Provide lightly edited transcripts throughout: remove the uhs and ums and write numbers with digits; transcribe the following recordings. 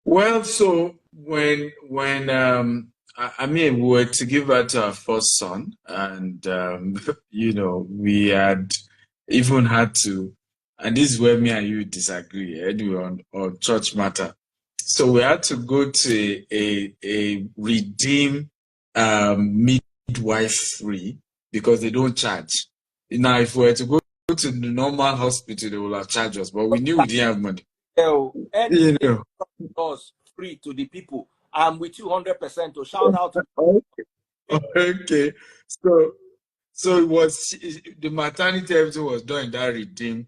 Well, so when I mean we were to give birth to our first son, and we had even had to, and this is where me and you disagree anyway on church matter. So we had to go to a redeem midwife free because they don't charge. Now, if we were to go to the normal hospital, they will have charged us, but we knew we didn't have money. You Anything know. was free to the people. I'm with you 100% to shout out to Okay. So it was the maternity, everything was done in that redeem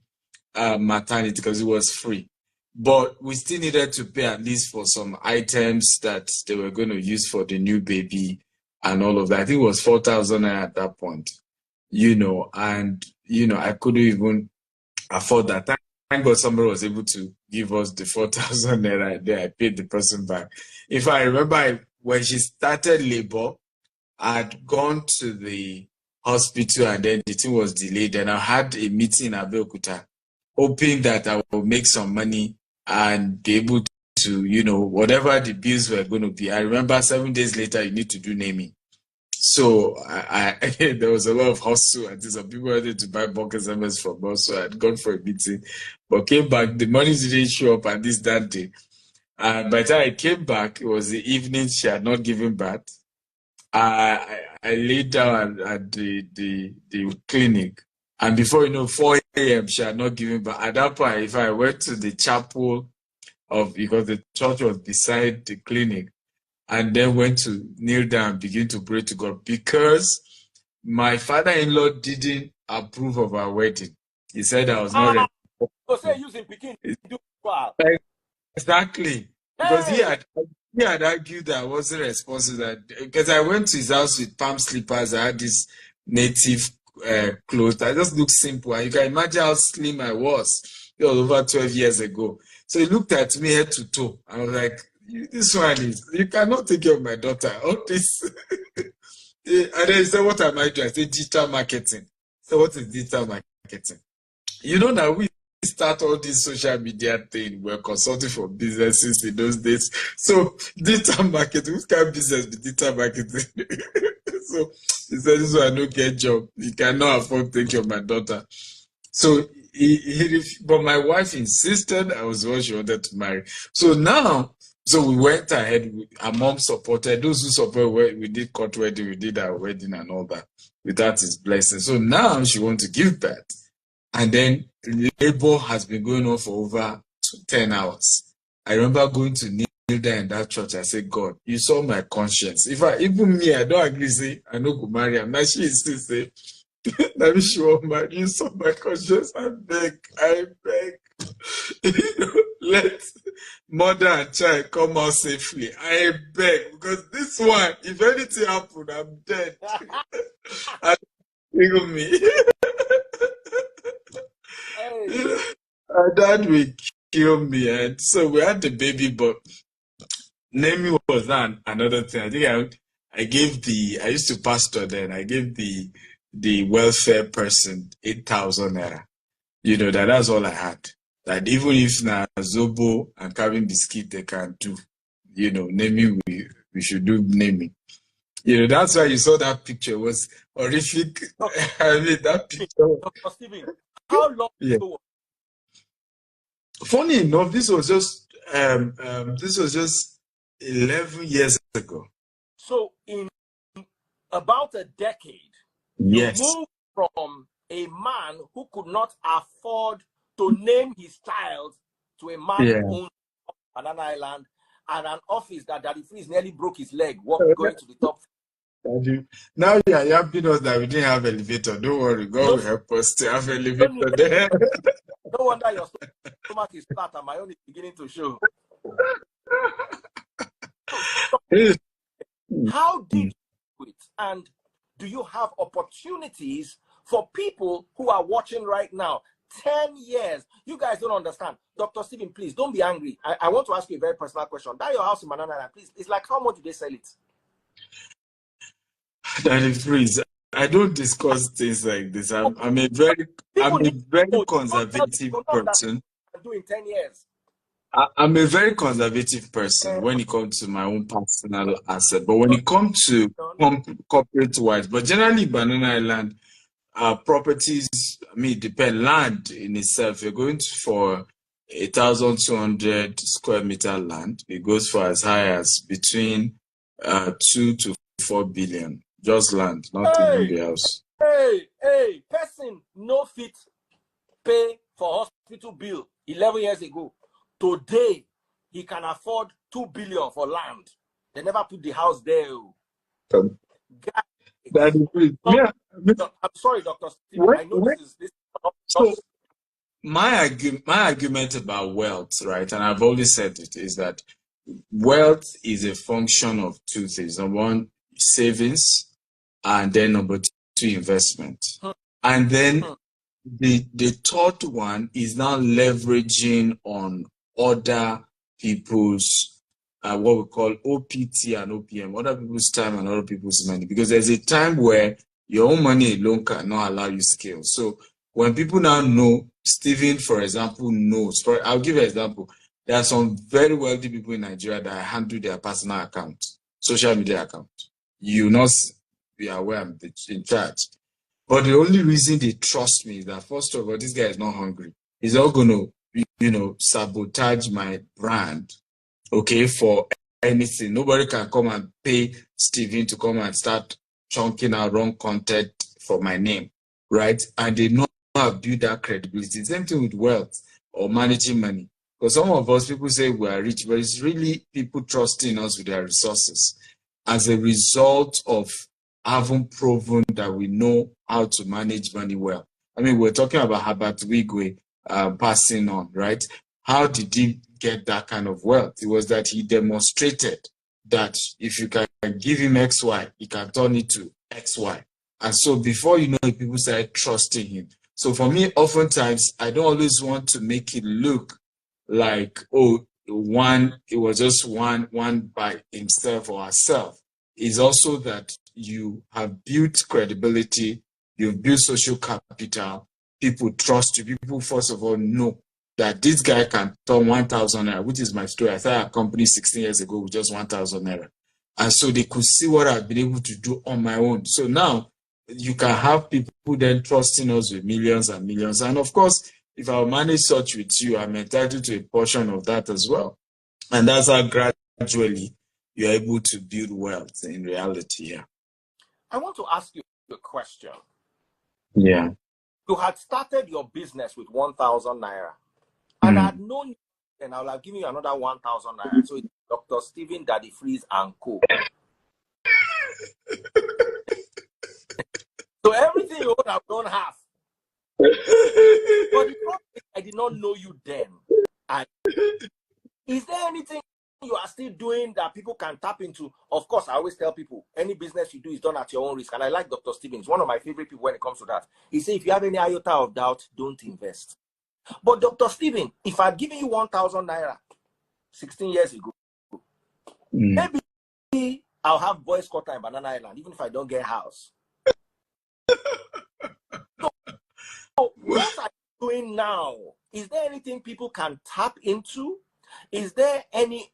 maternity because it was free. But we still needed to pay at least for some items that they were going to use for the new baby and all of that. I think it was 4,000 at that point, and I couldn't even afford that. Thank God somebody was able to give us the 4,000 naira. There, I paid the person back. If I remember, when she started labor, I'd gone to the hospital and then the thing was delayed. And I had a meeting in Abeokuta, hoping that I will make some money and be able to, whatever the bills were going to be. I remember 7 days later, you need to do naming. So there was a lot of hustle and some people wanted to buy bulk SMS from us. So I'd gone for a meeting, but came back. The money didn't show up at this that day. And by the time I came back, it was the evening. She had not given birth. I laid down at the clinic, and before 4 a.m. she had not given birth. At that point, if I went to the chapel because the church was beside the clinic, and then went to kneel down and begin to pray to God because my father-in-law didn't approve of our wedding. He said I was not ready. So say using Peking. Exactly. Because he had argued that I wasn't responsible. Because I went to his house with palm slippers. I had this native clothes. I just looked simple. And you can imagine how slim I was. It was over 12 years ago. So he looked at me head to toe. I was like, this one you cannot take care of my daughter. All this. And then he said, what am I doing? I said, digital marketing. So what is digital marketing? Now we start all this social media thing. We're consulting for businesses in those days. So digital marketing, which kind of business be digital marketing? So he said, this one I don't get job. You cannot afford to take care of my daughter. So but my wife insisted I was the one she wanted to marry. So we went ahead. Our mom supported. Those who supported, we did court wedding, we did our wedding and all that without his blessing. So now she wants to give birth. And then labor has been going on for over 10 hours. I remember going to kneel down in that church. I said, God, you saw my conscience. Even me, I don't agree, say, I know go marry him. Now she still say, let me show my, you saw my conscience. I beg. Let mother and child come out safely. I beg. Because this one, if anything happened, I'm dead. Even me. That will kill me. And so we had the baby, but naming was not another thing. I think I used to pastor then. I gave the welfare person 8,000 naira. That's all I had. That even if na Zobo and Cabin Biscuit they can do, naming we should do naming. That's why you saw that picture. It was horrific. I mean, that picture. Dr. Stephen, how long ago? Funny enough, this was just 11 years ago. So in about a decade, yes, you moved from a man who could not afford to name his child to a man who owns Banana Island and an office that Daddy Freeze nearly broke his leg going to the top. Now you are helping us that we didn't have elevator. Don't worry, God will help us to have elevator there. No wonder your stomach is flat and my own is beginning to show. How did you do it? And do you have opportunities for people who are watching right now? 10 years. You guys don't understand. Dr. Stephen, please don't be angry. I want to ask you a very personal question. That your house in Banana Island, please. It's like, how much do they sell it? Daddy Freeze, I don't discuss things like this. I'm a very conservative person. Do in 10 years. I'm a very conservative person when it comes to my own personal asset, but when it comes to corporate wise, but generally Banana Island, properties, I mean, depend land in itself. You're going for 1,200 square meter land. It goes for as high as between 2 to 4 billion. Just land, not even Hey, the house. person no fit pay for hospital bill 11 years ago. Today, he can afford 2 billion for land. They never put the house there. Um, Guys, that is, yeah, I'm sorry, Dr. Stephen. I know this is so just my argument about wealth, right, and I've always said it, is that wealth is a function of two things. Number one, savings, and then number two, investment. And then the third one is now leveraging on other people's what we call OPT and OPM, other people's time and other people's money. Because there's a time where your own money alone cannot allow you scale. So when people now know, Stephen, for example, knows, I'll give you an example. There are some very wealthy people in Nigeria that handle their personal account, social media account. You not be aware I'm in charge. But the only reason they trust me is that, first of all, this guy is not hungry. He's not going to, sabotage my brand, okay, for anything. Nobody can come and pay Steven to come and start chunking out wrong content for my name, right? And they know how to build that credibility. Same thing with wealth or managing money. Because some of us, people say we are rich, but it's really people trusting us with their resources as a result of having proven that we know how to manage money well. I mean, we're talking about Herbert Wigwe passing on, right? How did he get that kind of wealth? It was that he demonstrated that if you can give him XY, he can turn it to XY. And so before you know it, people started trusting him. So for me, oftentimes, I don't always want to make it look like, oh, it was just one by himself or herself. It's also that you have built credibility, you've built social capital, people trust you, people first of all know that this guy can turn 1,000 naira, which is my story. I started a company 16 years ago with just 1,000 naira. And so they could see what I've been able to do on my own. So now you can have people then trusting us with millions and millions. And of course, if I manage such with you, I'm entitled to a portion of that as well. And that's how gradually you're able to build wealth in reality. Yeah. I want to ask you a question. Yeah. You had started your business with 1,000 naira, and I had known you, and I will have given you another 1,000 naira. So it's Dr. Stephen Daddy Freeze and Co. So everything you would have done half. But the problem is, I did not know you then. Is there anything you are still doing that people can tap into? Of course, I always tell people, any business you do is done at your own risk. And I like Dr. Stevens, one of my favorite people when it comes to that. He said, if you have any iota of doubt, don't invest. But Dr. Stephen, if I'd given you 1,000 naira 16 years ago, maybe I'll have boys quarter in Banana Island, even if I don't get a house. So what are you doing now? Is there anything people can tap into? Is there any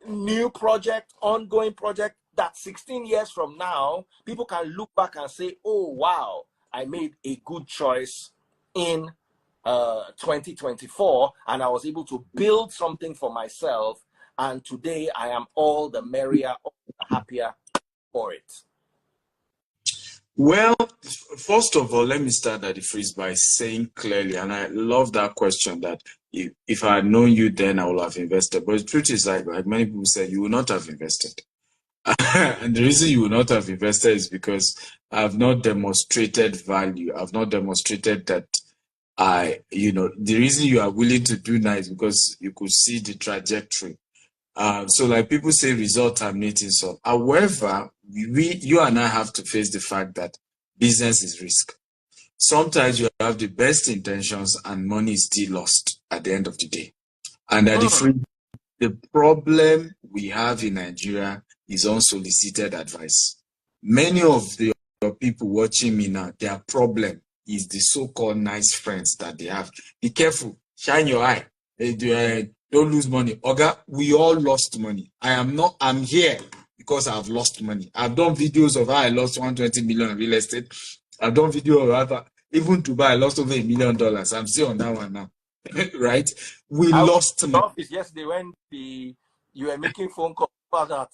new project, ongoing project that 16 years from now, people can look back and say, oh, wow, I made a good choice in 2024, and I was able to build something for myself, and today I am all the merrier, all the happier for it? Well, first of all, let me start at the freeze by saying clearly, and I love that question, that if I had known you then, I would have invested. But the truth is, like many people said, you will not have invested. And the reason you will not have invested is because I have not demonstrated value. I've not demonstrated that the reason you are willing to do now is because you could see the trajectory. So like people say, result terminating some. However, you and I have to face the fact that business is risk. Sometimes you have the best intentions and money is still lost at the end of the day. And that the problem we have in Nigeria is unsolicited advice. Many of the people watching me now, their problem is the so-called nice friends that they have. Be careful, shine your eye. Don't lose money. Oga, we all lost money. I'm here because I've lost money. I've done videos of how I lost 120 million in real estate. I've done video of how, even Dubai, I lost over $1 million. I'm still on that one now. Right? We lost money. Office yesterday when you were making phone calls about that.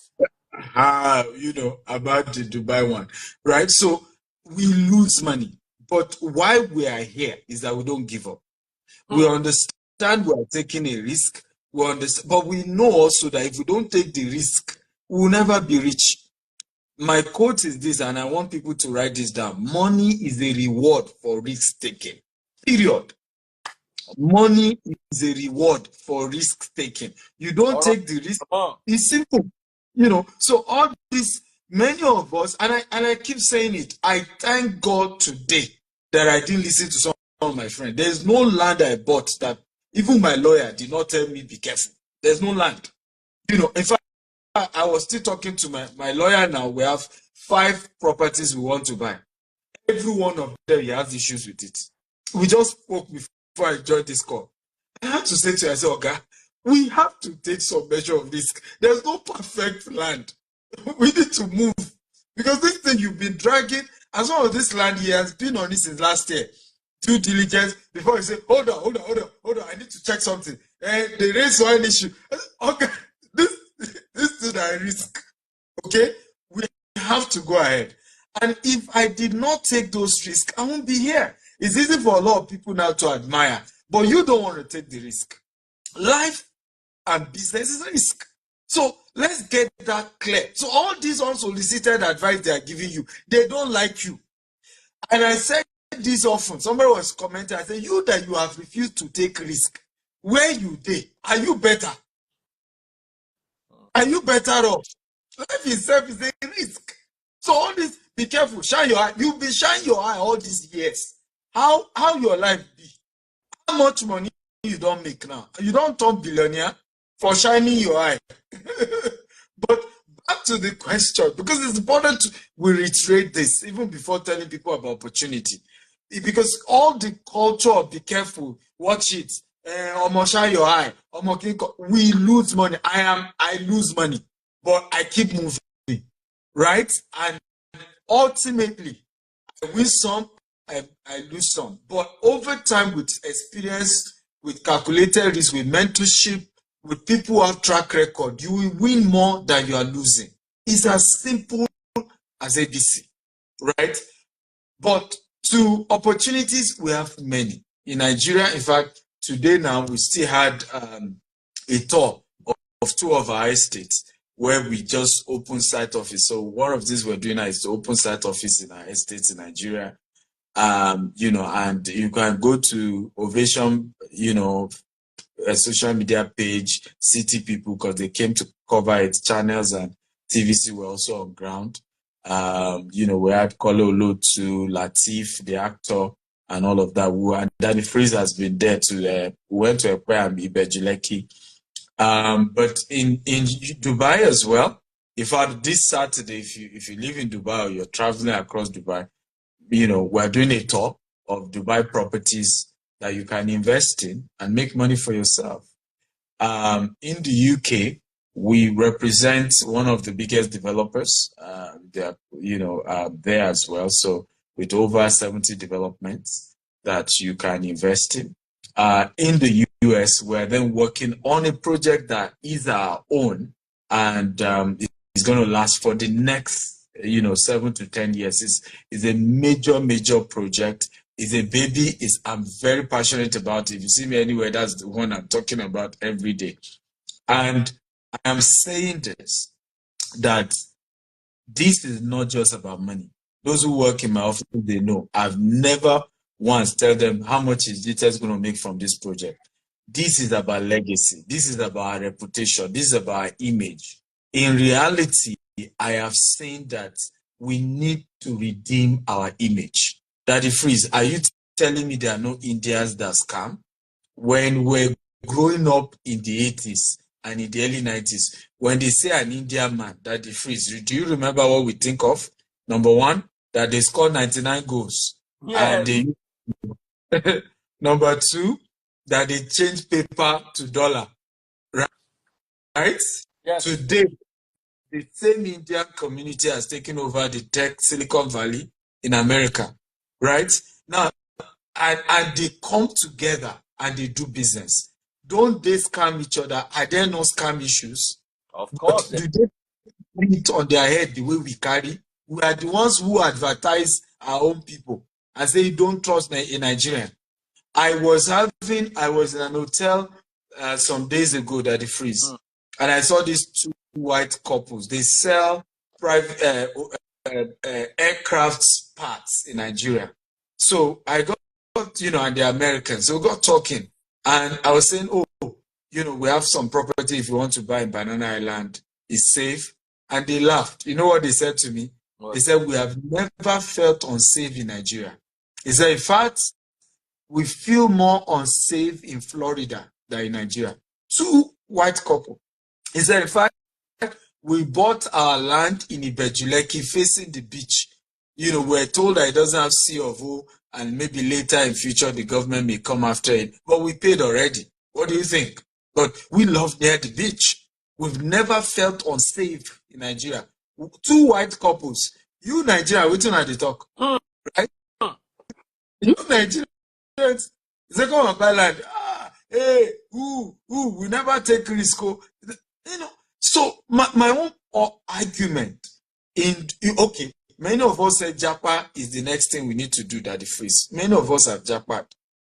About the Dubai one. Right? So we lose money. But why we are here is that we don't give up. We understand we are taking a risk. We understand, but we know also that if we don't take the risk, we will never be rich. My quote is this, and I want people to write this down. Money is a reward for risk taking. Period. Money is a reward for risk taking. You don't take the risk. It's simple. So all this, many of us, and I keep saying it, I thank God today that I didn't listen to some of my friends. There's no land I bought that even my lawyer did not tell me be careful. There's no land. In fact, I was still talking to my lawyer now. We have 5 properties we want to buy. Every one of them, he has issues with it. We just spoke before I joined this call. I had to say to myself, okay, we have to take some measure of risk. There's no perfect land. We need to move. Because this thing you've been dragging, as well as this land, he has been on this since last year. Due diligence, before you say, hold on, I need to check something. They raised one issue. Okay, this is a risk. Okay, we have to go ahead. And if I did not take those risks, I won't be here. It's easy for a lot of people now to admire, but you don't want to take the risk. Life and business is a risk. So let's get that clear. So all these unsolicited advice they are giving you, they don't like you. And I said this often. Somebody was commenting, I said, you that you have refused to take risk, where you dey? Are you better? Are you better off? Life itself is a risk. So all this, be careful, shine your eye. You've been shining your eye all these years. How your life be? How much money you don't make now? You don't turn billionaire for shining your eye. But back to the question, because it's important we reiterate this even before telling people about opportunity. Because all the culture of be careful, watch it, shine your eye, we lose money. I lose money, but I keep moving, right? And ultimately, I win some, I lose some. But over time, with experience, with calculated risk, with mentorship, with people who have track record, you will win more than you are losing. It's as simple as ABC, right? But to opportunities, we have many. In Nigeria, in fact, today now, we still had a tour of 2 of our estates where we just open site office. So one of these we're doing now is to open site office in our estates in Nigeria. And you can go to Ovation, a social media page, city people, because they came to cover it. Channels and TVC were also on ground. We had Kole Olotu, Latif, the actor, and all of that. And Danny Freeze has been there we went to Ekpe and Ibejuleki. But in Dubai as well, in fact, this Saturday, if you live in Dubai or you're traveling across Dubai, we're doing a tour of Dubai properties that you can invest in and make money for yourself. In the UK, we represent one of the biggest developers. There as well. So with over 70 developments that you can invest in. In the US, we're then working on a project that is our own, and it's going to last for the next 7 to 10 years. It's a major project. It's a baby. I'm very passionate about it. If you see me anywhere, that's the one I'm talking about every day. And I am saying this, that this is not just about money. Those who work in my office, they know I've never once tell them how much is Jitas going to make from this project. This is about legacy. This is about our reputation. This is about our image. In reality, I have seen that we need to redeem our image. Daddy Freeze, are you telling me there are no Indians that scam? When we're growing up in the 80s and in the early 90s, when they say an Indian man, Daddy Freeze, do you remember what we think of? Number one, that they score 99 goals. Yes. And Number two, that they change paper to dollar. right? Yes. Today, the same Indian community has taken over the tech Silicon Valley in America, right? Now, and they come together and they do business. Don't they scam each other? Are there no scam issues? Of But course. do they put it on their head the way we carry? We are the ones who advertise our own people and say, don't trust a Nigerian. I was in an hotel some days ago that they freeze, and I saw these two white couples. They sell private aircraft parts in Nigeria. So I got, and they're Americans. So we got talking, and I was saying, oh, we have some property if you want to buy in Banana Island. It's safe. And they laughed. You know what they said to me? What? They said, we have never felt unsafe in Nigeria. They said, in fact, we feel more unsafe in Florida than in Nigeria. Two white couple. He said, in fact, we bought our land in Ibejuleki facing the beach. We're told that it doesn't have C of O, and maybe later in future the government may come after it. But we paid already. What do you think? But we love near the beach. We've never felt unsafe in Nigeria. Two white couples. You Nigeria, waiting at the talk. Right? You Nigerians, they come and buy land. Hey, we never take risk. So my own argument okay, many of us said Japa is the next thing we need to do that the freeze. Many of us have Japa,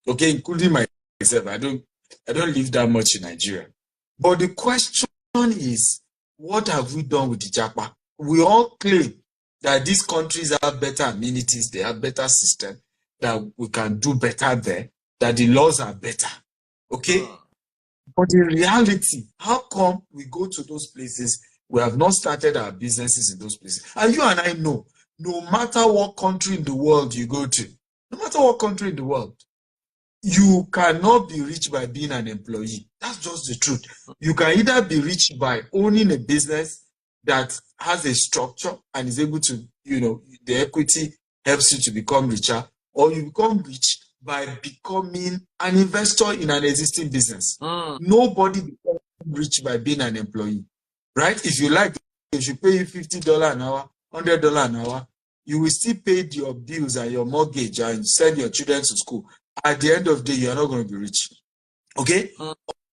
okay, including myself. I don't live that much in Nigeria. But the question is, what have we done with the Japa? We all claim that these countries have better amenities, they have better system, that we can do better there, that the laws are better. Okay? But in reality, how come we go to those places, we have not started our businesses in those places? And you and I know, no matter what country in the world you go to, no matter what country in the world, you cannot be rich by being an employee. That's just the truth. You can either be rich by owning a business that has a structure and is able to, the equity helps you to become richer, or you become rich by becoming an investor in an existing business. Nobody becomes rich by being an employee, right? If you like, they should pay you $50 an hour, $100 an hour. You will still pay your bills and your mortgage and send your children to school. At the end of the day, you're not going to be rich. Okay?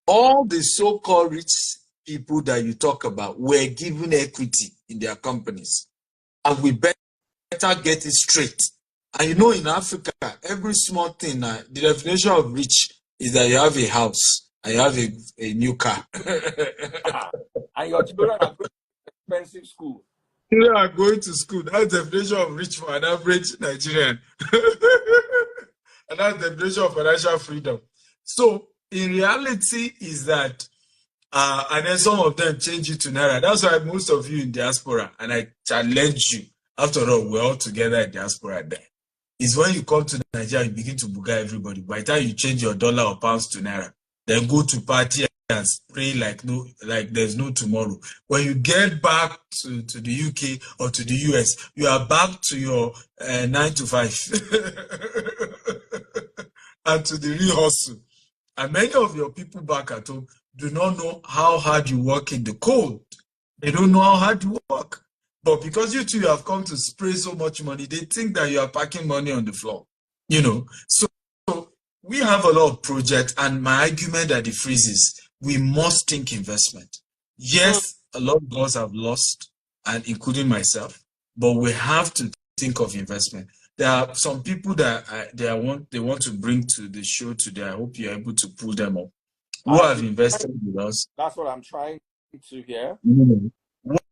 All the so-called rich people that you talk about were given equity in their companies. And we better get it straight. And in Africa, every small thing, the definition of rich is that you have a house and you have a new car. And your children are going to expensive school. Children are going to school. That's the definition of rich for an average Nigerian. And that's the definition of financial freedom. So, in reality, is that, and then some of them change it to Naira. That's why most of you in diaspora, and I challenge you, after all, we're all together in diaspora there, is when you come to Nigeria, you begin to buga everybody. By the time you change your dollar or pounds to Naira, then go to party and pray like there's no tomorrow. When you get back to the UK or to the US, you are back to your 9 to 5 and to the real hustle. And many of your people back at home do not know how hard you work in the cold. They don't know how hard you work. But because you two have come to spray so much money, they think that you are packing money on the floor. So we have a lot of projects, and my argument that it freezes, we must think investment. Yes, a lot of us have lost, and including myself, but we have to think of investment. There are some people that they want to bring to the show today. I hope you're able to pull them up. Who have invested with us? That's what I'm trying to hear. Who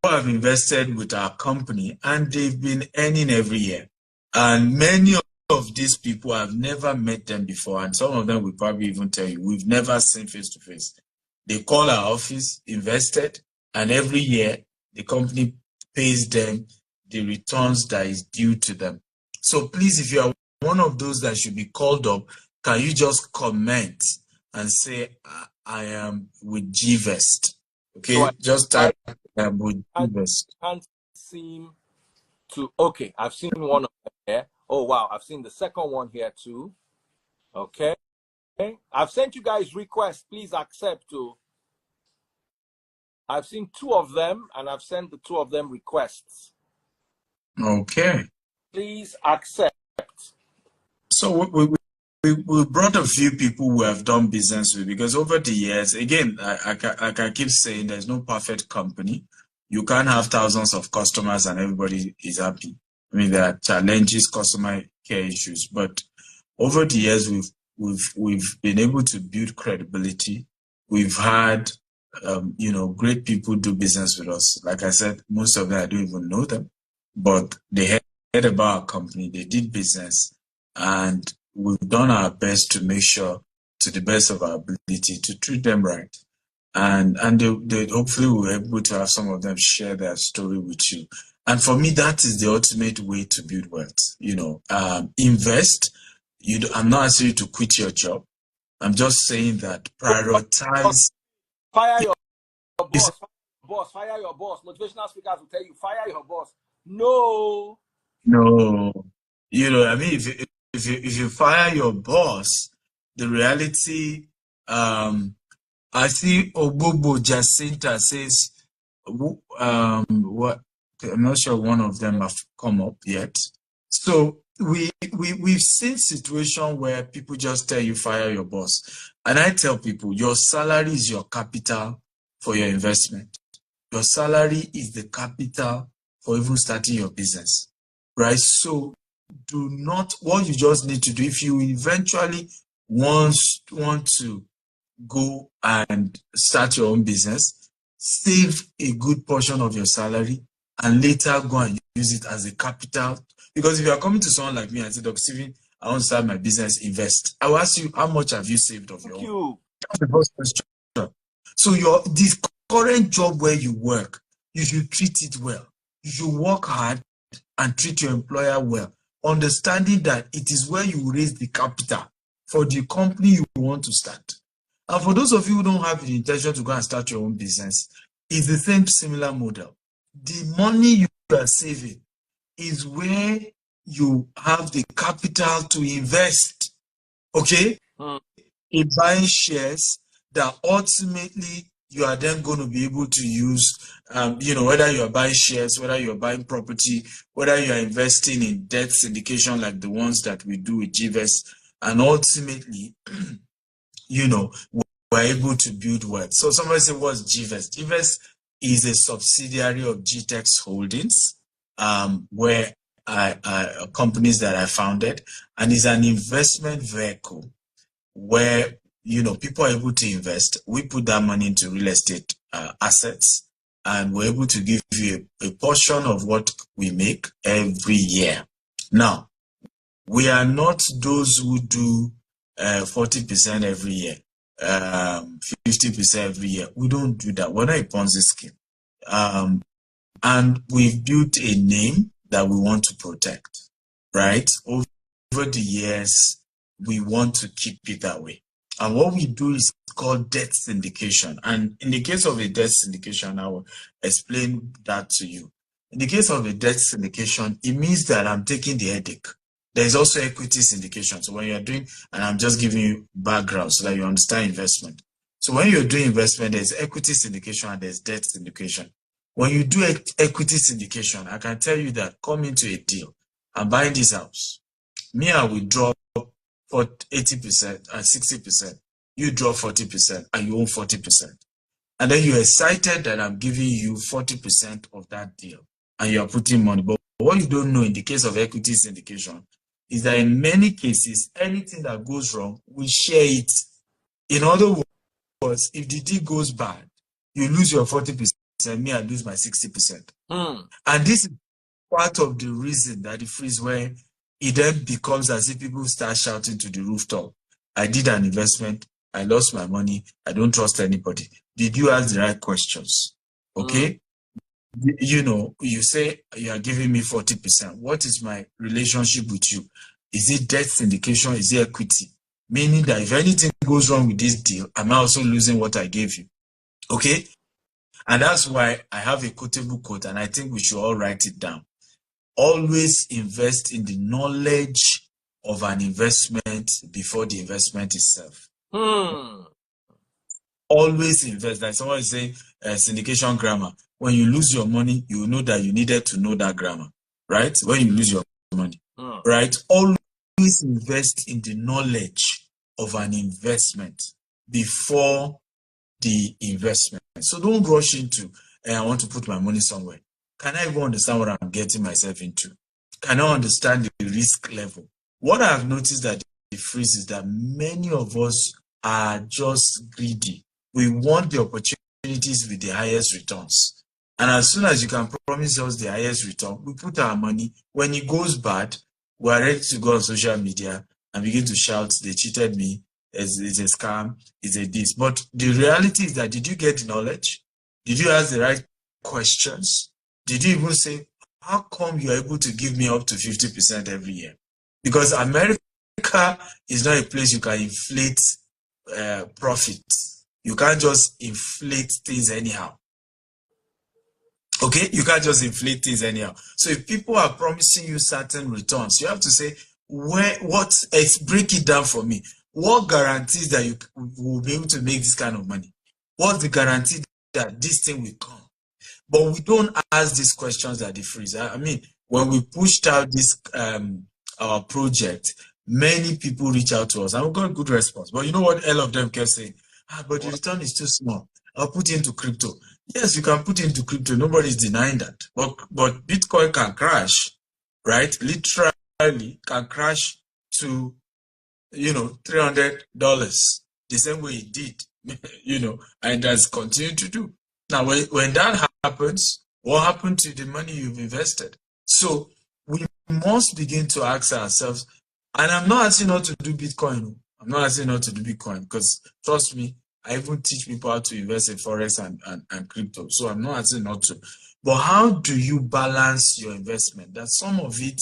have invested with our company, and they've been earning every year. And many of these people, I've never met them before, and some of them will probably even tell you, we've never seen face to face. They call our office, invested, and every year the company pays them the returns that is due to them. So please, if you are one of those that should be called up, can you just comment and say, I am with GVest? Okay, so just type with GVest. Can't seem to. Okay, I've seen one of them here. Oh wow, I've seen the second one here too. Okay, I've sent you guys requests. Please accept too. I've seen 2 of them, and I've sent the 2 of them requests. Okay. Please accept. So we brought a few people who have done business with, because over the years, again, like I keep saying, there's no perfect company. You can't have thousands of customers and everybody is happy. I mean, there are challenges, customer care issues, but over the years, we've been able to build credibility. We've had, great people do business with us. Like I said, most of them I don't even know them, but they heard about our company, they did business, and we've done our best to make sure, to the best of our ability, to treat them right. And they hopefully we're able to have some of them share their story with you. And for me, that is the ultimate way to build wealth. Invest. I'm not asking you to quit your job. I'm just saying that prioritize. Fire your boss. Fire your boss. Motivational speakers will tell you, fire your boss. No. I mean, if you fire your boss, the reality, I see Obobo Jacinta says, what? I'm not sure one of them have come up yet. So we've seen situations where people just tell you fire your boss, and I tell people your salary is your capital for your investment. Your salary is the capital for even starting your business, right? So do not. What you just need to do, if you eventually want to go and start your own business, save a good portion of your salary and later go and use it as a capital. Because if you are coming to someone like me and say, Dr. Stephen, I want to start my business, invest, I will ask you, how much have you saved of your own? That's the first question. So this current job where you work, you should treat it well. You should work hard and treat your employer well, understanding that it is where you raise the capital for the company you want to start. And for those of you who don't have the intention to go and start your own business, it's the same similar model. The money you are saving is where you have the capital to invest, okay? In buying shares that ultimately you are then going to be able to use, whether you are buying shares, whether you are buying property, whether you are investing in debt syndication like the ones that we do with GVES, and ultimately, we're able to build wealth. So somebody said, what's GVES? GVES is a subsidiary of GTEX Holdings, where companies that I founded, and is an investment vehicle where people are able to invest. We put that money into real estate assets, and we're able to give you a portion of what we make every year. Now, we are not those who do 40% every year, 50% every year. We don't do that. We're not a Ponzi scheme. And we've built a name that we want to protect, right? Over the years, we want to keep it that way. And what we do is called debt syndication. And in the case of a debt syndication, I will explain that to you. In the case of a debt syndication, it means that I'm taking the headache. There's also equity syndication. So when you're doing, and I'm just giving you background so that you understand investment. So when you're doing investment, there's equity syndication and there's debt syndication. When you do equity syndication, I can tell you that come into a deal, I'm buying this house. Me, I will draw for 80% and 60%. You draw 40% and you own 40%. And then you're excited that I'm giving you 40% of that deal and you're putting money. But what you don't know in the case of equity syndication is that in many cases, anything that goes wrong, we share it. In other words, if the deal goes bad, you lose your 40%, me, I lose my 60%. And this is part of the reason that the freeze where it then becomes as if people start shouting to the rooftop, I did an investment, I lost my money, I don't trust anybody. Did you ask the right questions? Okay? You say you are giving me 40%. What is my relationship with you? Is it debt syndication? Is it equity? Meaning that if anything goes wrong with this deal, I'm also losing what I gave you. Okay? And that's why I have a quotable quote, and I think we should all write it down. Always invest in the knowledge of an investment before the investment itself. Always invest. Like someone is saying, syndication grammar. When you lose your money, you know that you needed to know that grammar, right? When you lose your money, right? Always invest in the knowledge of an investment before the investment. So don't rush into, I want to put my money somewhere. Can I even understand what I'm getting myself into? Can I understand the risk level? What I've noticed that the freeze is that many of us are just greedy. We want the opportunities with the highest returns. And as soon as you can promise us the highest return, we put our money. When it goes bad, we're ready to go on social media and begin to shout, they cheated me, it's a scam, it's a this. But the reality is that, did you get the knowledge? Did you ask the right questions? Did you even say, how come you're able to give me up to 50% every year? Because America is not a place you can inflate profits. You can't just inflate things anyhow. Okay, you can't just inflate things anyhow. So if people are promising you certain returns, you have to say, break it down for me. What guarantees that you will be able to make this kind of money? What's the guarantee that this thing will come? But we don't ask these questions at the freeze. I mean, when we pushed out this our project, many people reach out to us and we got a good response. But you know what all of them kept saying? But the return is too small. I'll put into crypto. Yes, you can put into crypto. Nobody's denying that. But Bitcoin can crash, right? Literally can crash to, $300 the same way it did, and has continued to do. Now, when that happens, what happened to the money you've invested? So we must begin to ask ourselves, and I'm not asking not to do Bitcoin. I'm not asking not to do Bitcoin because, trust me, I even teach people how to invest in Forex and crypto. So I'm not asking not to. But how do you balance your investment? That some of it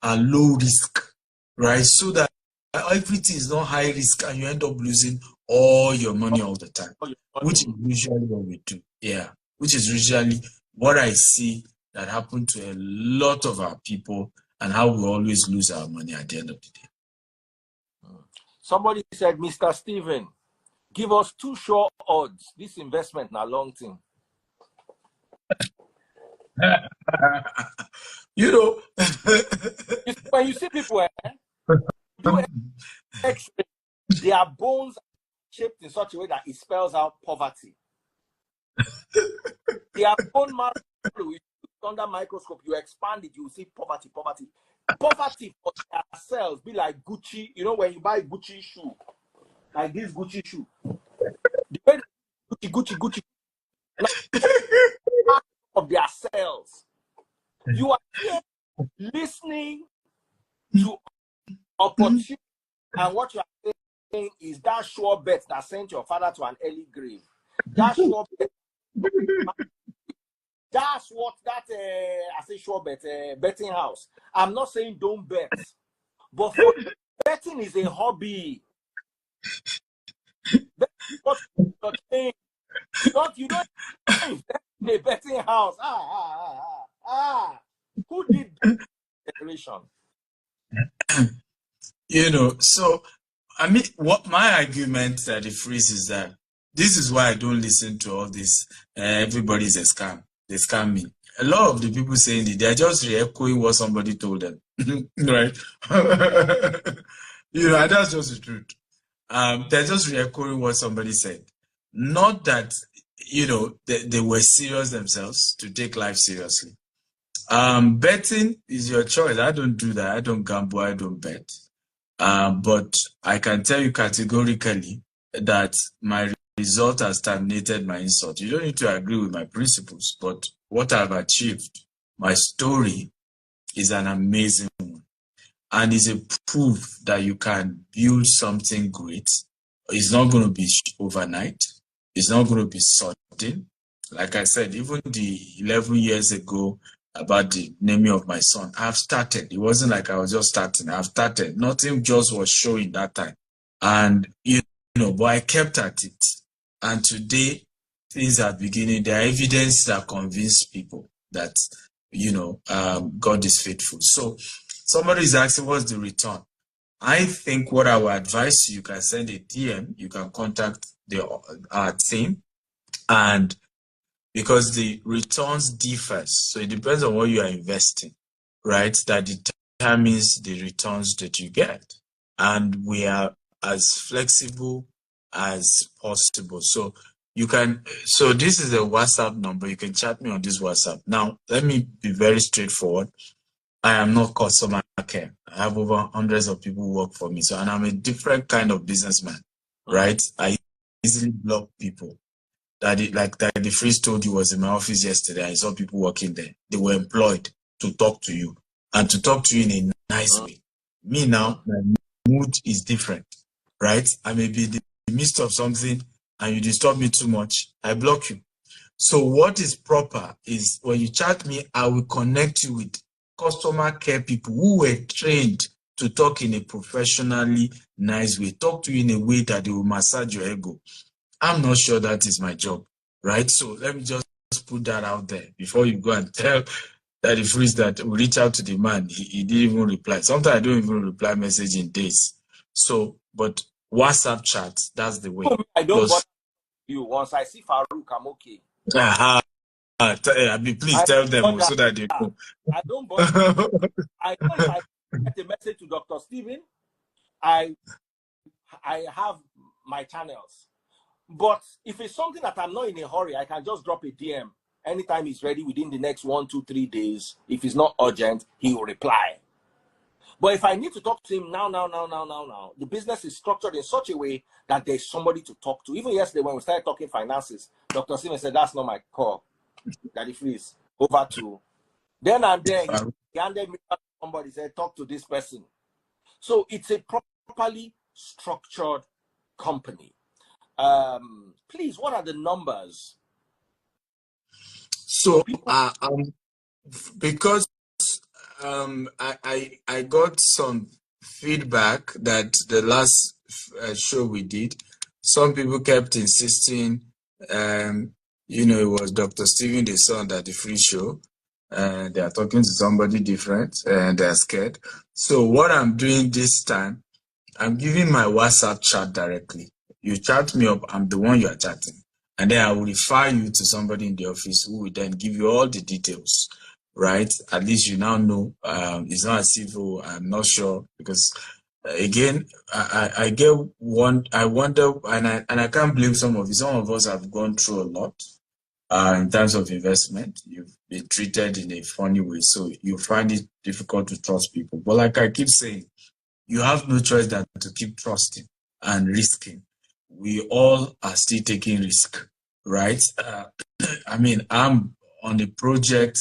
are low risk, right? So that everything is not high risk and you end up losing all your money all the time, which is usually what we do. Yeah, which is usually what I see that happen to a lot of our people and how we always lose our money at the end of the day. Somebody said, Mr. Steven, give us 2 sure odds. This investment na long thing. When you see people do X-ray, their bones are shaped in such a way that it spells out poverty. Their bone marrow, under microscope, you expand it, you see poverty. Poverty for their cells be like Gucci. When you buy Gucci shoe, like this Gucci shoe, the way Gucci of their cells. You are here listening to opportunity, and what you are saying is that sure bet that sent your father to an early grave. That sure bet. That's what I say sure bet, betting house. I'm not saying don't bet, but for betting is a hobby. What you don't invest in a betting house. Who did declaration? So I mean, what my argument at the freeze is that this is why I don't listen to all this. Everybody's a scam. They scam me. A lot of the people saying it, they're just re-echoing what somebody told them, right? And that's just the truth. They're just re-echoing what somebody said. Not that, they were serious themselves to take life seriously. Betting is your choice. I don't do that. I don't gamble. I don't bet. But I can tell you categorically that my result has terminated my insult. You don't need to agree with my principles, but what I've achieved, my story, is an amazing one. And is a proof that you can build something great. It's not going to be overnight. It's not going to be sudden. Like I said, even the 11 years ago about the naming of my son, I've started. It wasn't like I was just starting. I've started. Nothing just was showing that time. And, but I kept at it. And today, things are beginning. There are evidence that convince people that, God is faithful. So somebody is asking, what's the return? I think what I would advise you can send a DM, you can contact our team, and because the returns differs, so it depends on what you are investing, right? That determines the returns that you get, and we are as flexible as possible. So you can, so this is a WhatsApp number. You can chat me on this WhatsApp. Now, let me be very straightforward. I am not customer care. I have over hundreds of people who work for me. So, and I'm a different kind of businessman, right? I easily block people. Like the freeze told you was in my office yesterday. I saw people working there. They were employed to talk to you and to talk to you in a nice way. Me now, my mood is different, right? I may be in the midst of something and you disturb me too much. I block you. So what is proper is when you chat me, I will connect you with customer care people who were trained to talk in a professionally nice way, talk to you in a way that they will massage your ego. I'm not sure that is my job, right? So let me just put that out there before you go and tell that the freeze that we reach out to the man, he didn't even reply. Sometimes I don't even reply message in days. So, but WhatsApp chat, that's the way. I don't bother you. Once I see Farouk, I'm okay. Please tell them so that they know. I don't bother. I know if I get a message to Dr. Stephen, I have my channels. But if it's something that I'm not in a hurry, I can just drop a DM anytime he's ready within the next 1, 2, 3 days. If it's not urgent, he will reply. But if I need to talk to him now, the business is structured in such a way that there's somebody to talk to. Even yesterday when we started talking finances, Dr. Stephen said, that's not my call. Daddy Freeze, over to. Then and there, he handed me somebody, said, talk to this person. So it's a properly structured company. Please, what are the numbers? So, because I got some feedback that the last show we did, some people kept insisting, it was Dr. Stephen they saw that the free show. They are talking to somebody different and they're scared. So what I'm doing this time, I'm giving my WhatsApp chat directly. You chat me up, I'm the one you are chatting. And then I will refer you to somebody in the office who will then give you all the details, right? At least you now know. It's not as if I'm not sure, because again, I get one. I wonder, and I can't blame some of you. Some of us have gone through a lot in terms of investment. You've been treated in a funny way, so you find it difficult to trust people. But like I keep saying, you have no choice than to keep trusting and risking. We all are still taking risk, right? I mean, I'm on a project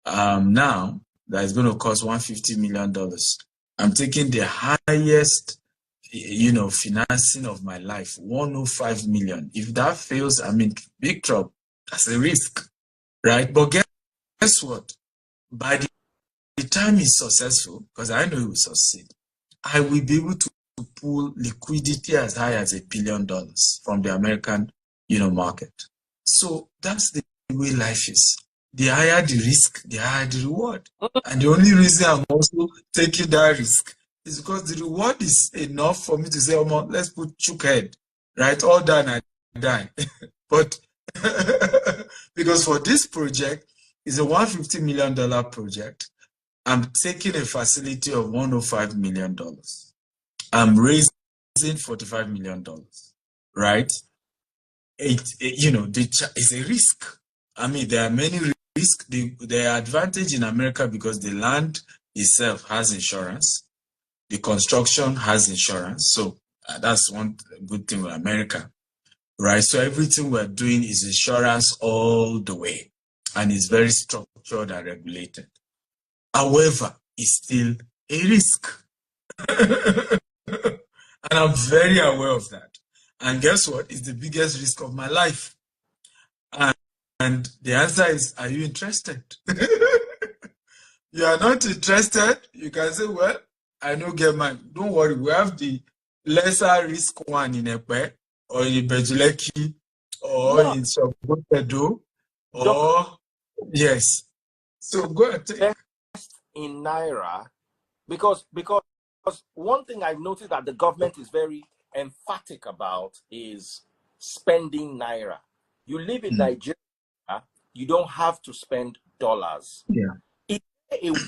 now that is going to cost $150 million. I'm taking the highest, financing of my life, 105 million. If that fails, I'm in big trouble. That's a risk, right? But guess what? By the time it's successful, because I know it will succeed, I will be able to pull liquidity as high as $1 billion from the American, market. So that's the way life is. The higher the risk, the higher the reward. And the only reason I'm also taking that risk is because the reward is enough for me to say, oh, let's put chook head, right? All done, I die. But because for this project, it's a $150 million project. I'm taking a facility of $105 million. I'm raising $45 million, right? It's a risk. I mean, there are many risks. The advantage in America because the land itself has insurance, the construction has insurance. So that's one good thing with America, right? So everything we're doing is insurance all the way, and it's very structured and regulated. However, it's still a risk. And I'm very aware of that. And guess what? It's the biggest risk of my life. And the answer is, are you interested? You are not interested? You can say, well, I don't get mine. Don't worry, we have the lesser risk one in Epe, or in Bejuleki, or in Sokotedo, or yes. So go and take in Naira, because one thing I've noticed that the government is very emphatic about is spending naira. You live in Nigeria, you don't have to spend dollars. Yeah. Is there a way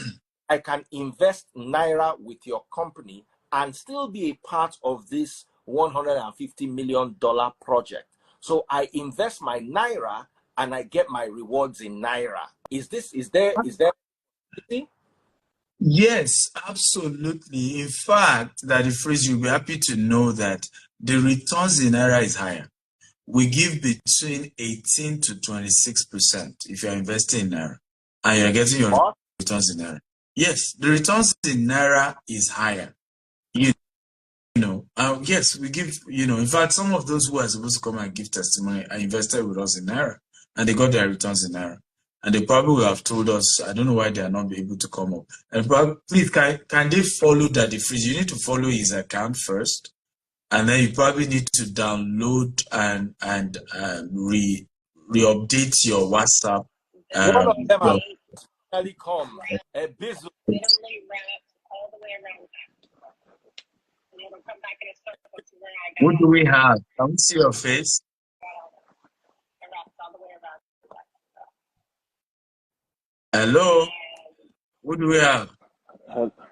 I can invest naira with your company and still be a part of this $150 million project? So I invest my naira and I get my rewards in naira. Is there? Yes, absolutely. In fact, that the phrase, you'll be happy to know that the returns in Naira is higher. We give between 18 to 26% if you're investing in Naira and you're getting your returns in Naira. Yes, the returns in Naira is higher. Yes, we give, in fact, some of those who are supposed to come and give testimony are invested with us in Naira and they got their returns in Naira. And they probably will have told us, I don't know why they are not able to come up. And please, can they follow that freeze? You need to follow his account first. And then you probably need to download and re-update your WhatsApp. One of them has finally come. A business. Literally wrapped all the way around that. And it'll come back in a circle to where I got. What do we have? Can we see your face? All the way around. Hello. What do we have?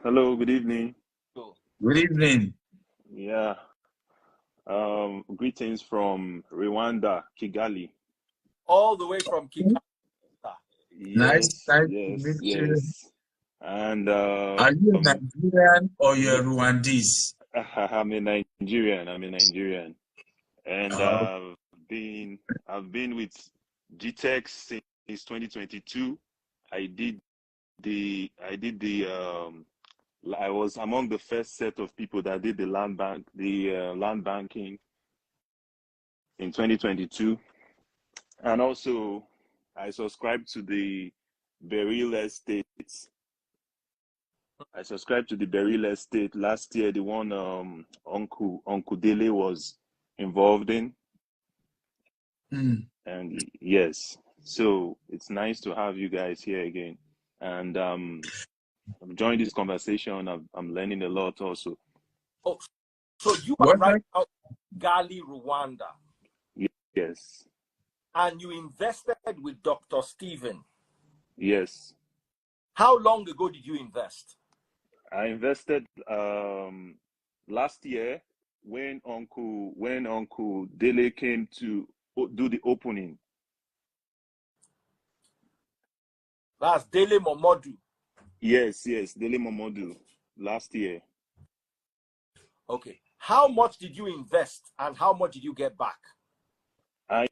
Hello, good evening. Good evening. Yeah. Greetings from Rwanda, Kigali. All the way from Kigali. Yes, yes. And are you a Nigerian or you're Rwandese? I'm a Nigerian. And I've been with GTEx since 2022. I was among the first set of people that did the land banking in 2022. And also I subscribed to the Beryl Estates. I subscribed to the Beryl Estate last year, the one Uncle Dele was involved in. And yes, so it's nice to have you guys here again. And I'm enjoying this conversation. I'm learning a lot also. Oh, so you are right now in Kigali, Rwanda. Yes. And you invested with Dr. Stephen. Yes. How long ago did you invest? I invested last year when Uncle Dele came to do the opening. That's Dele Momodu. Yes, Dele Momodu last year. Okay. How much did you invest and how much did you get back? That's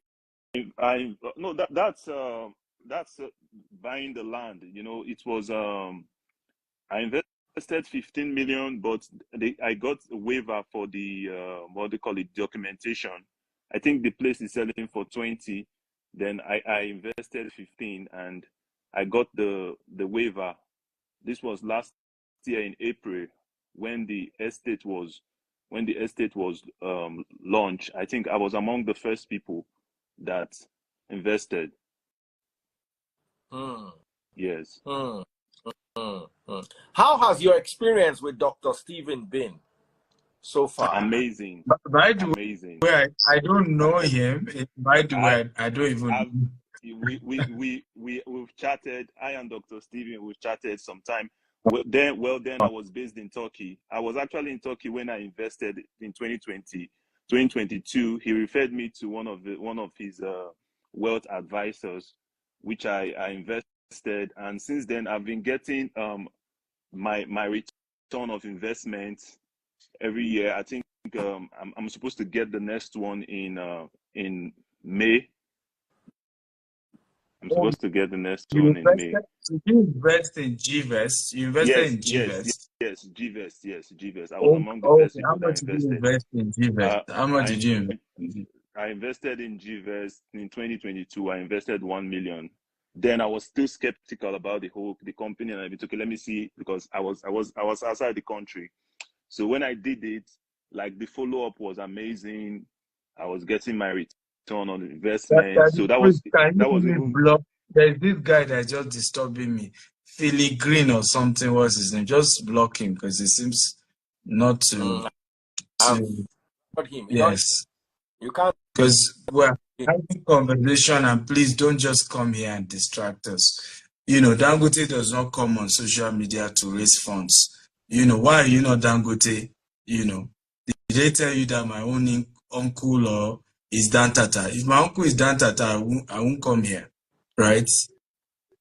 buying the land. It was I invested 15 million, but I got a waiver for the what they call it, documentation. I think the place is selling for 20. Then I invested 15 and I got the waiver. This was last year in April when the estate was launched. I think I was among the first people that invested. Yes. How has your experience with Dr. Stephen been so far? Amazing. By the way, I don't know him. By the way, I don't even. We've chatted. I and Dr. Stephen, we've chatted sometime. Then I was based in Turkey. I was actually in Turkey when I invested in 2022. He referred me to one of his wealth advisors, which I invested, and since then I've been getting my return of investment every year. I think I'm supposed to get the next one in May. I'm supposed to get the next one in May. Did you invest in GVest? You invested in GVest? Yes, GVest. I was among the first people that invested. How much did you invest in GVest? How much did you invest? I invested in GVest in 2022. I invested 1 million. Then I was still skeptical about the company, and I took it. Let me see, because I was outside the country. So when I did it, like, the follow-up was amazing. I was getting my return on investment. So that was even block. There's this guy that's just disturbing me. Philly Green or something was his name. Just block him because it seems not to I've heard him. yes, You can't. because we're having conversation, and please don't just come here and distract us. Dangote does not come on social media to raise funds. Why are you not Dangote? Did they tell you that my own uncle or is Dan Tata? If my uncle is Dan Tata, I won't come here, right?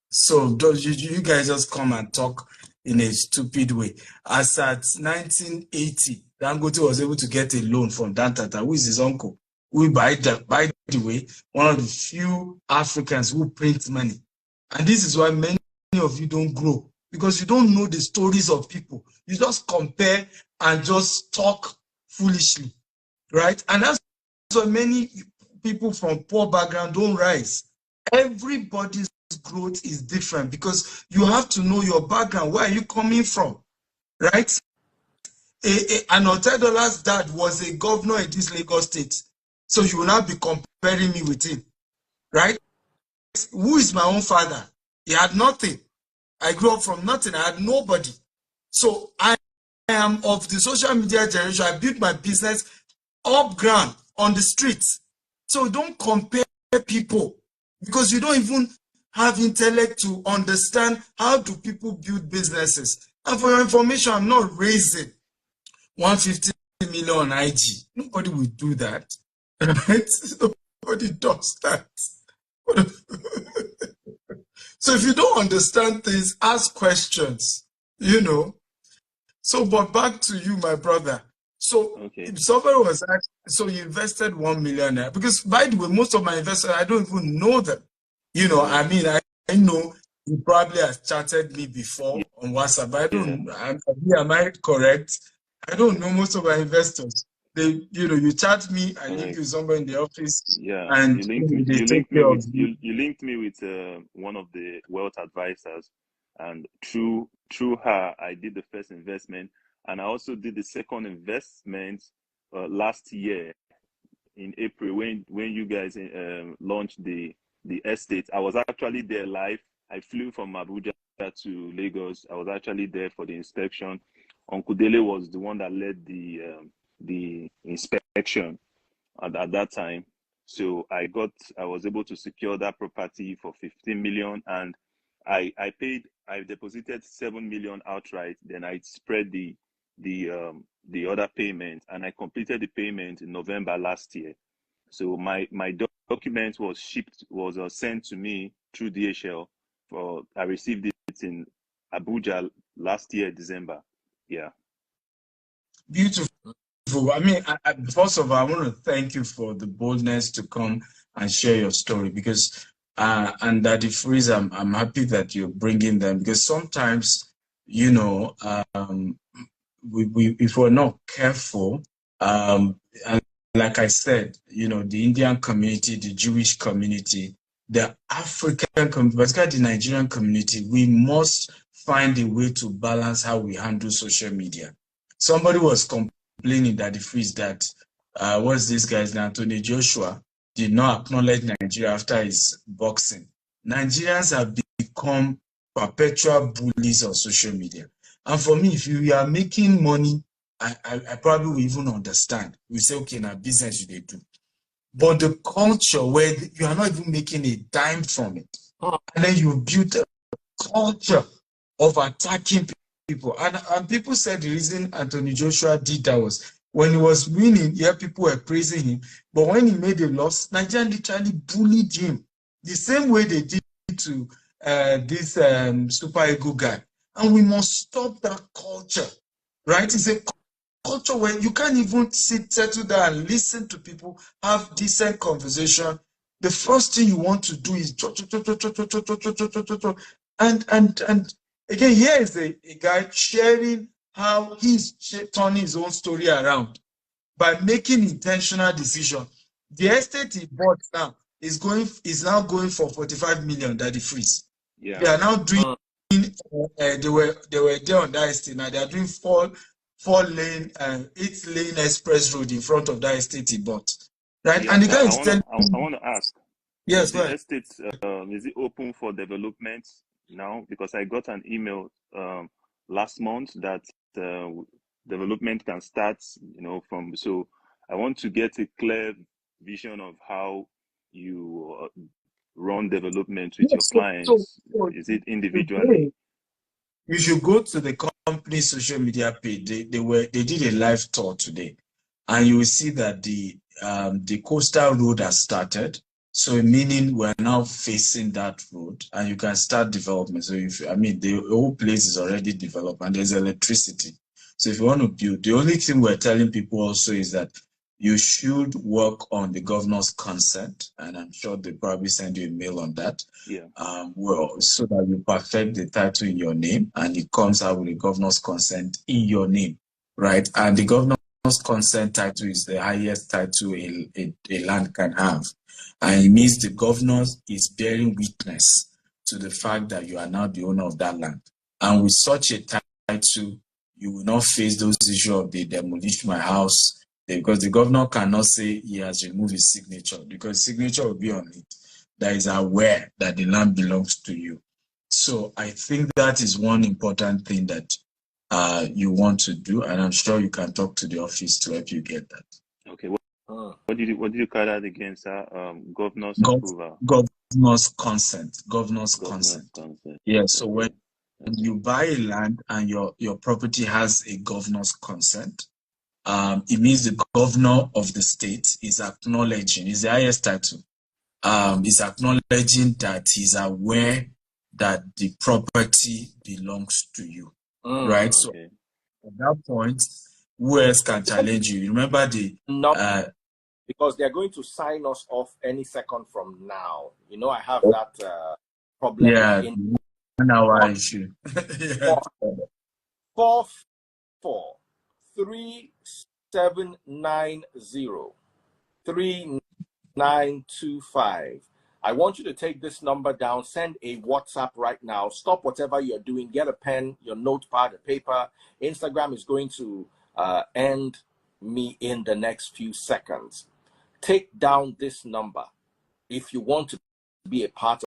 So you guys just come and talk in a stupid way. As at 1980, Dangote was able to get a loan from Dan Tata, who is his uncle. Who, by the way, one of the few Africans who print money. And this is why many of you don't grow, because you don't know the stories of people. You just compare and just talk foolishly, right? And that's why many people from poor background don't rise. Everybody's growth is different, because you have to know your background. Where are you coming from, right? An Otedola's dad was a governor in this Lagos state, so you will not be comparing me with him, right? Who is my own father? He had nothing. I grew up from nothing. I had nobody. So I am of the social media generation. I built my business up ground on the streets. So don't compare people, because you don't even have intellect to understand how do people build businesses. And for your information, I'm not raising 150 million on IG. Nobody will do that. Right? Nobody does that. So if you don't understand things, ask questions. So, but back to you, my brother. So if somebody was asked, so you invested 1 million naira, because by the way, most of my investors, I don't even know them. I mean, I know you probably have chatted me before on WhatsApp, but I don't, am I correct? I don't know most of my investors. They, you chat me, I link you somewhere in the office, and they take care of you. You linked me with one of the wealth advisors, and through her, I did the first investment, and I also did the second investment last year in April when you guys launched the estate. I was actually there live. I flew from Abuja to Lagos. I was actually there for the inspection. Uncle Dele was the one that led the inspection at that time. So I was able to secure that property for 15 million, and I deposited 7 million outright. Then I spread the other payment, and I completed the payment in November last year. So my document was sent to me through DHL. I received it in Abuja last year, December. Yeah. Beautiful. I mean, first of all, I want to thank you for the boldness to come and share your story, because and Daddy Freeze, I'm happy that you're bringing them, because sometimes, if we're not careful, and like I said, the Indian community, the Jewish community, the African community, particularly the Nigerian community, we must find a way to balance how we handle social media. Somebody was complaining that the freeze that what's this guy's name, Anthony Joshua, did not acknowledge Nigeria after his boxing. Nigerians have become perpetual bullies on social media. And for me, if you are making money, I probably will even understand. We say, okay, now business you do. But the culture where you are not even making a dime from it, and then you build a culture of attacking people. And people said the reason Anthony Joshua did that was when he was winning, yeah, people were praising him. But when he made a loss, Nigeria literally bullied him the same way they did to this Super Ego guy. And we must stop that culture, right? It's a culture where you can't even settle down and listen to people, have decent conversation. The first thing you want to do is and again, here is a guy sharing how he's turning his own story around by making intentional decision. The estate he bought now is now going for 45 million. Daddy Freeze. Yeah. They are now doing. They were there on that estate. Now they are doing 8-lane express road in front of that estate he bought. Right, yeah, and the guy is telling. I want to ask. Yes, the estate is it open for development now? Because I got an email last month that development can start, from. So I want to get a clear vision of how you run development with your Yes, clients. Is it individually? you should go to the company social media page. They did a live tour today, and you will see that the coastal road has started. So meaning we're now facing that road, and you can start development. So the whole place is already developed, and there's electricity. So if you want to build, the only thing we're telling people also is that you should work on the governor's consent, and I'm sure they probably send you a mail on that. Yeah. So that you perfect the title in your name, and it comes out with the governor's consent in your name, right? And the governor's consent title is the highest title a land can have, and it means the governor is bearing witness to the fact that you are now the owner of that land. And with such a title, you will not face those issues of they demolish my house, because the governor cannot say he has removed his signature, because signature will be on it that is aware that the land belongs to you. So I think that is one important thing that you want to do, and I'm sure you can talk to the office to help you get that. Okay. What did you call that again, sir? Governor's approval. Governor's consent. Governor's consent. Yeah. So Okay. when you buy a land and your property has a governor's consent, it means the governor of the state is acknowledging, is the highest title, is acknowledging that he's aware that the property belongs to you, right? So Okay. at that point, who else can challenge you? Remember because they're going to sign us off any second from now. I have that problem. Yeah, 1 hour issue. 4437903925. I want you to take this number down, send a WhatsApp right now. Stop whatever you're doing, get a pen, your notepad, a paper. Instagram is going to end me in the next few seconds. Take down this number if you want to be a part